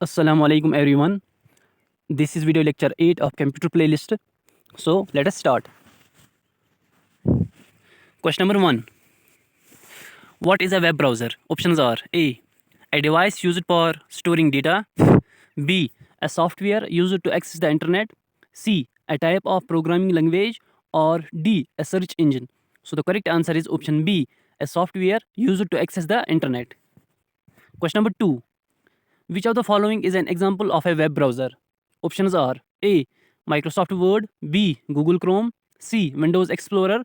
Assalamu alaikum everyone. This is video lecture 8 of computer playlist. So let us start. Question number 1. What is a web browser? Options are A device used for storing data. B. A software used to access the internet. C. A type of programming language. Or D. A search engine. So the correct answer is option B. A software used to access the internet. Question number 2. Which of the following is an example of a web browser? Options are A. Microsoft Word. B. Google Chrome. C. Windows Explorer.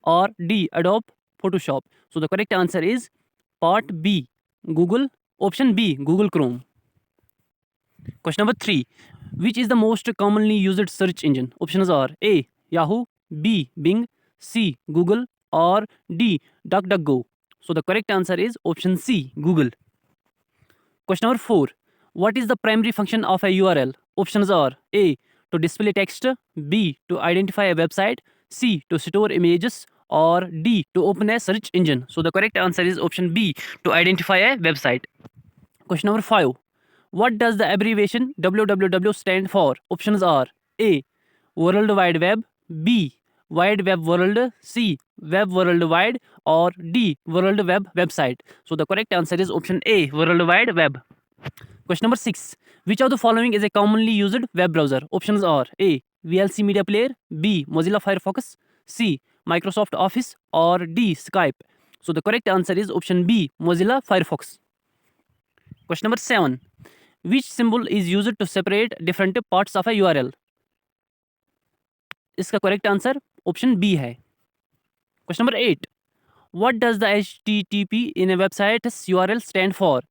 Or D. Adobe Photoshop. So the correct answer is part B. Google. Option B. Google Chrome. Question number 3. Which is the most commonly used search engine? Options are A. Yahoo. B. Bing. C. Google. Or D. DuckDuckGo. So the correct answer is option C. Google. Question number 4. What is the primary function of a URL? Options are A. To display text. B. To identify a website. C. To store images. Or D. To open a search engine. So the correct answer is option B. To identify a website. Question number 5. What does the abbreviation www stand for? Options are A. World Wide Web. B. Wide Web World. C. Web World Wide. Or D. World Web Website. So the correct answer is option A. World Wide Web. Question number 6. Which of the following is a commonly used web browser? Options are A. VLC Media Player. B. Mozilla Firefox. C. Microsoft Office. Or D. Skype. So the correct answer is option B. Mozilla Firefox. Question number 7. Which symbol is used to separate different parts of a URL? इसका correct answer option B है. Question number 8. What does the HTTP in a website's URL stand for?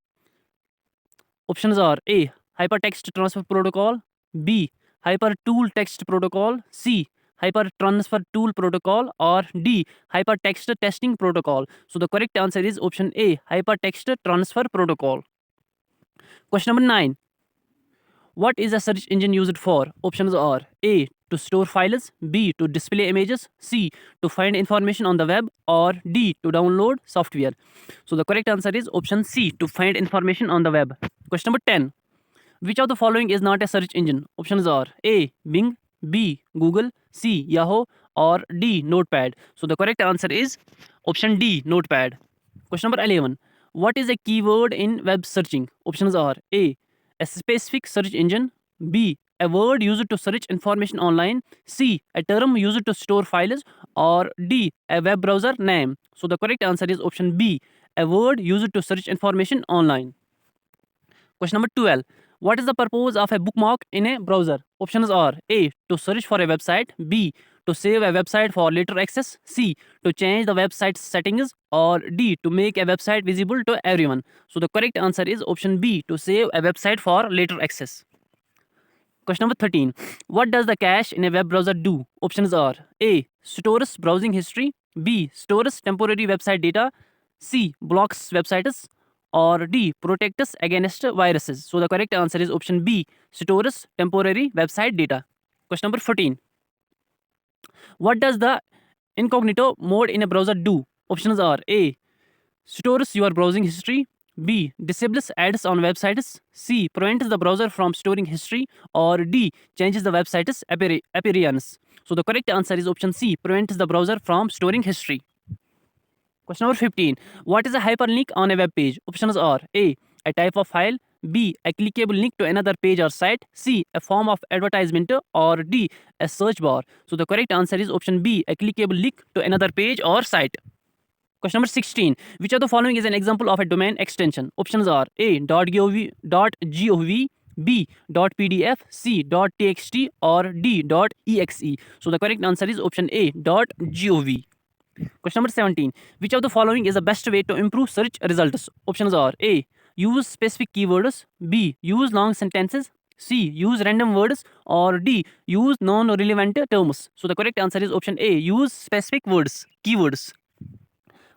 Options are A. Hypertext Transfer Protocol. B. Hypertool Text Protocol. C. Hypertransfer Tool Protocol. Or D. Hypertext Testing Protocol. So the correct answer is option A. Hypertext Transfer Protocol. Question number 9. What is a search engine used for? Options are A. To store files. B. To display images. C. To find information on the web. Or D. To download software. So the correct answer is option C. To find information on the web. Question number 10. Which of the following is not a search engine? Options are A. Bing. B. Google. C. Yahoo. Or D. Notepad. So the correct answer is option D. Notepad. Question number 11. What is a keyword in web searching? Options are A. A specific search engine. B. A word used to search information online. C. A term used to store files. Or D. A web browser name. So the correct answer is option B. A word used to search information online. Question number 12. What is the purpose of a bookmark in a browser? Options are A. To search for a website. B. To save a website for later access. C. To change the website's settings. Or D. To make a website visible to everyone. So the correct answer is option B. To save a website for later access. Question number 13. What does the cache in a web browser do? Options are A. Stores browsing history. B. Stores temporary website data. C. Blocks websites. Or D. Protects against viruses. So the correct answer is option B. Stores temporary website data. Question number 14. What does the incognito mode in a browser do? Options are A. Stores your browsing history. B. Disables ads on websites. C. Prevents the browser from storing history. Or D. Changes the website's appearance. So the correct answer is option C. Prevents the browser from storing history. Question number 15. What is a hyperlink on a web page? Options are A. A type of file. B. A clickable link to another page or site. C. A form of advertisement. Or D. A search bar. So the correct answer is option B. A clickable link to another page or site. Question number 16. Which of the following is an example of a domain extension? Options are A. .gov, B. .pdf, C. .txt, or D. .exe. So the correct answer is option A. .gov. Question number 17. Which of the following is the best way to improve search results? Options are A. Use specific keywords. B. Use long sentences. C. Use random words. Or D. Use non-relevant terms. So the correct answer is option A. Use specific words, keywords.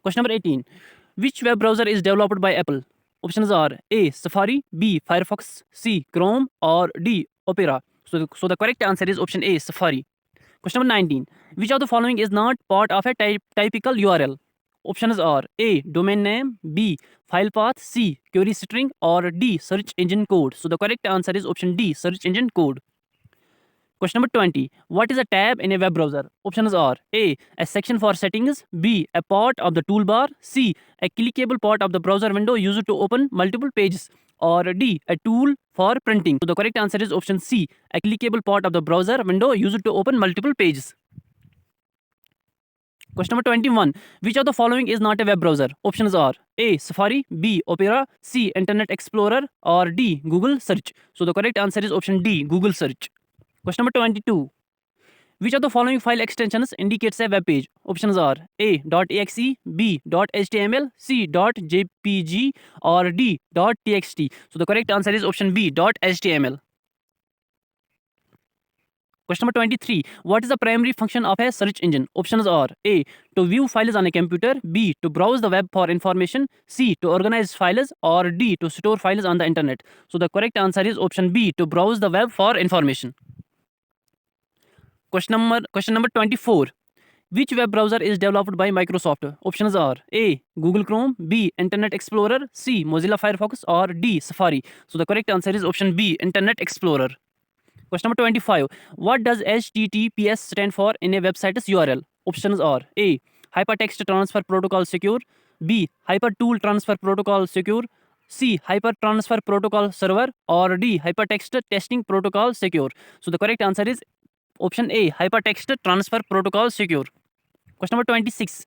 Question number 18. Which web browser is developed by Apple? Options are A. Safari. B. Firefox. C. Chrome. Or D. Opera. So the correct answer is option A. Safari. Question number 19. Which of the following is not part of a typical URL? Options are A. Domain name, B. File path, C. Query string, or D. Search engine code. So the correct answer is option D. Search engine code. Question number 20. What is a tab in a web browser? Options are A. A section for settings, B. A part of the toolbar, C. A clickable part of the browser window used to open multiple pages, or D. A tool for printing. So the correct answer is option C. A clickable part of the browser window used to open multiple pages. Question number 21. Which of the following is not a web browser? Options are A. Safari, B. Opera, C. Internet Explorer, or D. Google Search. So the correct answer is option D. Google Search. Question number 22. Which of the following file extensions indicates a web page? Options are A. .exe, B. .html, C. .jpg, or D. .txt. So the correct answer is option B. .html. Question number 23. What is the primary function of a search engine? Options are A. To view files on a computer, B. To browse the web for information, C. To organize files, or D. To store files on the internet. So the correct answer is option B. To browse the web for information. Question number 24. Which web browser is developed by Microsoft? Options are A. Google Chrome, B. Internet Explorer, C. Mozilla Firefox, or D. Safari. So the correct answer is option B. Internet Explorer. Question number 25. What does HTTPS stand for in a website's URL? Options are A. Hypertext Transfer Protocol Secure, B. Hypertool Transfer Protocol Secure, C. Hypertransfer Protocol Server, or D. Hypertext Testing Protocol Secure. So the correct answer is option A. Hypertext Transfer Protocol Secure. Question number 26.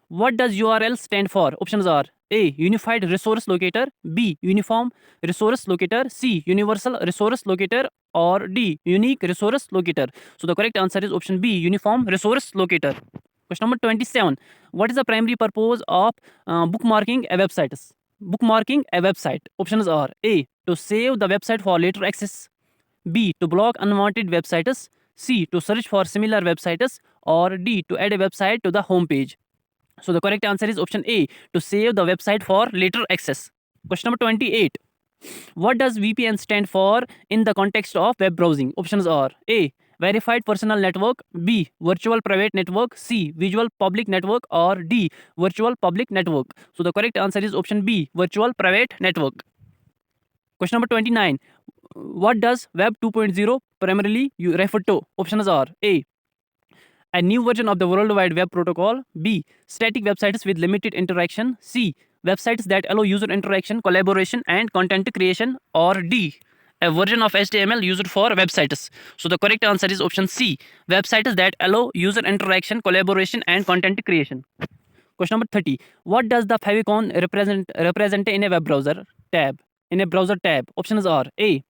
What does URL stand for? Options are A. Unified Resource Locator, B. Uniform Resource Locator, C. Universal Resource Locator, or D. Unique Resource Locator. So the correct answer is option B. Uniform Resource Locator. Question number 27. What is the primary purpose of bookmarking a website? Bookmarking a website. Options are A. To save the website for later access, B. To block unwanted websites, C. To search for similar websites, or D. To add a website to the home page. So the correct answer is option A. To save the website for later access. Question number 28. What does VPN stand for in the context of web browsing? Options are A. Verified Personal Network, B. Virtual Private Network, C. Visual Public Network, or D. Virtual Public Network. So the correct answer is option B. Virtual Private Network. Question number 29. What does Web 2.0 primarily refer to? Options are A new version of the World Wide Web Protocol, B. Static websites with limited interaction, C. Websites that allow user interaction, collaboration, and content creation, or D. A version of HTML used for websites. So the correct answer is option C. Websites that allow user interaction, collaboration, and content creation. Question number 30. What does the favicon represent in a web browser tab? In a browser tab, options are A.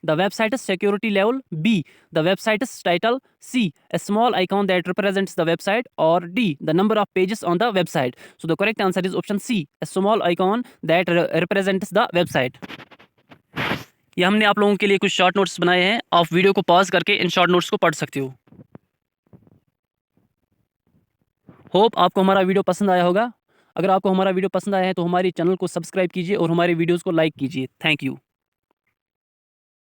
The website's security level, B. The website's title, C. A small icon that represents the website, or D. The number of pages on the website. So the correct answer is option C. A small icon that represents the website. ये हमने आप लोगों के लिए कुछ short notes बनाए हैं. आप वीडियो को पॉज करके इन शॉर्ट नोट्स को पढ़ सकते हो. होप आपको हमारा वीडियो पसंद आया होगा. अगर आपको हमारा वीडियो पसंद आया है तो हमारे चैनल को सब्सक्राइब कीजिए और हमारे वीडियोज़ को लाइक कीजिए. Thank you.